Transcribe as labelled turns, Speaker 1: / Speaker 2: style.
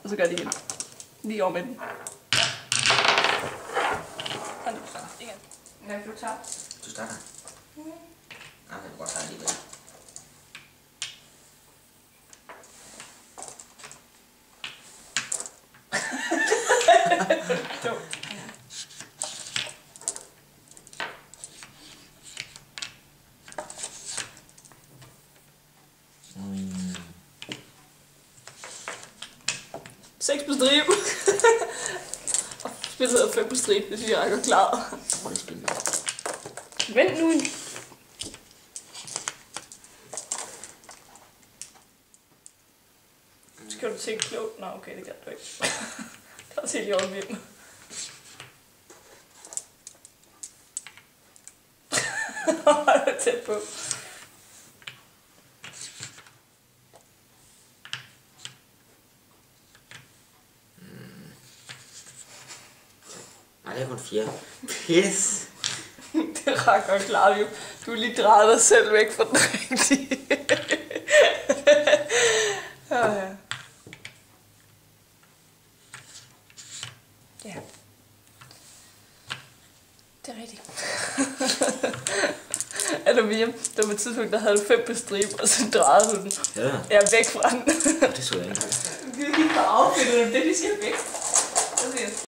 Speaker 1: Og så gør det igen. Lige over midten. Og nu starter. Igen. Nej, du tager.
Speaker 2: Du starter. Nej, jeg kan godt tage alligevel.
Speaker 1: Seks på stribe. Og spillet 5 på stribe, det synes jeg er godt klaret.
Speaker 2: Hvor er det spillet?
Speaker 1: Vent nu. Skal du tænke klogt? Nå, okay, det kan du ikke. Der er til lige over midten. Det er tæt på.
Speaker 2: Nej, det er kun 4. Pis!
Speaker 1: Det er ret godt klart, jo. Du lige drejet dig selv væk fra den rigtige. Ja. Ja. Det er rigtigt. Eller Miriam, der var et tidspunkt, der havde du 5 på stribe, og så drejede du den.
Speaker 2: Ja.
Speaker 1: Jeg er væk fra den.
Speaker 2: Det så jeg ikke.
Speaker 1: Vi gik på affittet, det de skal væk.